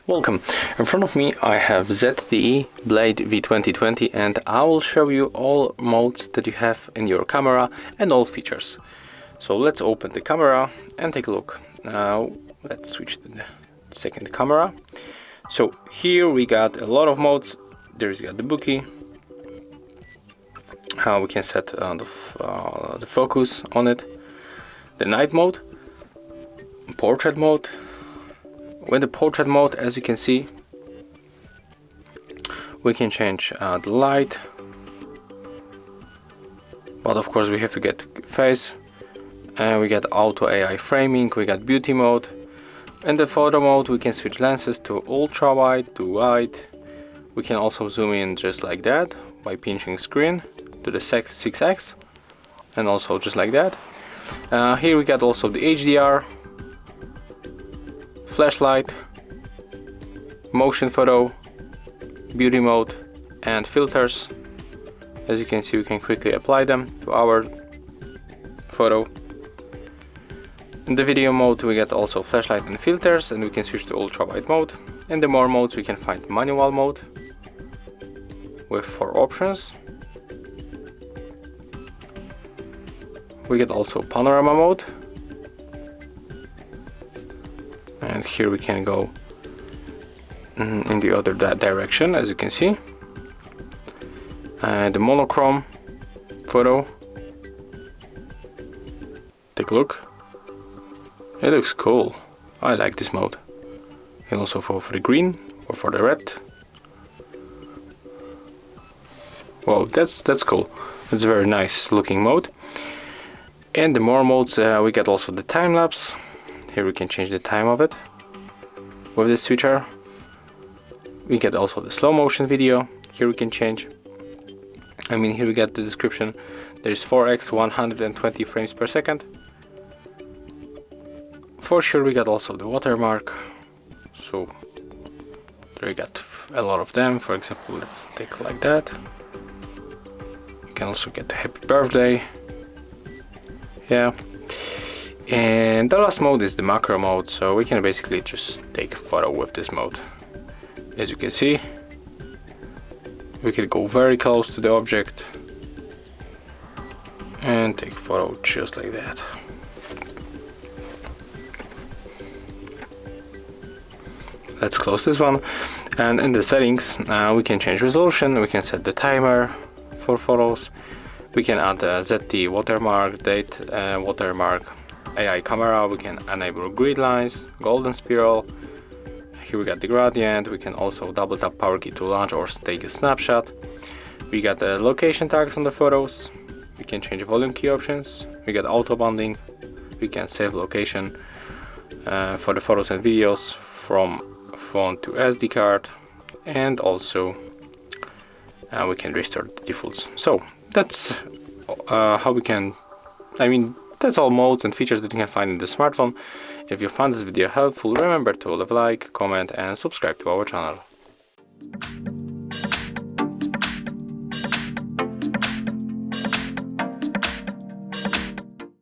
Welcome. In front of me I have ZTE Blade V2020 and I will show you all modes that you have in your camera and all features. So let's open the camera and take a look. Now let's switch to the second camera. So here we got a lot of modes. There's got the bokeh. We can set the focus on it. The night mode, portrait mode. With the portrait mode, as you can see, we can change the light, but of course we have to get face, and we got auto AI framing, we got beauty mode. In the photo mode we can switch lenses to ultra wide, to wide. We can also zoom in just like that by pinching screen to the 6x, and also just like that. Here we got also the HDR, flashlight, motion photo, beauty mode, and filters. As you can see, we can quickly apply them to our photo. In the video mode we get also flashlight and filters, and we can switch to ultra wide mode. In the more modes we can find manual mode with 4 options. We get also panorama mode. And here we can go in the other direction, as you can see. The monochrome photo. Take a look. It looks cool. I like this mode. You can also go for the green or for the red. Wow, that's cool. It's a very nice looking mode. And the more modes, we get also the time lapse. Here we can change the time of it with this switcher. We get also the slow motion video. Here we can change. Here we get the description. There's 4x 120 frames per second. For sure we got also the watermark. So there we got a lot of them. For example, let's take like that. You can also get the happy birthday. Yeah. And the last mode is the macro mode, so we can basically just take a photo with this mode. As you can see, we can go very close to the object and take a photo just like that. Let's close this one. And in the settings we can change resolution, we can set the timer for photos, we can add the ZTE watermark, date watermark, AI camera, we can enable grid lines, golden spiral. Here we got the gradient. We can also double tap power key to launch or take a snapshot. We got the location tags on the photos. We can change volume key options. We got auto bonding. We can save location for the photos and videos from phone to SD card, and also we can restore the defaults. So that's how we can, that's all modes and features that you can find in the smartphone. If you found this video helpful, remember to leave a like, comment and subscribe to our channel.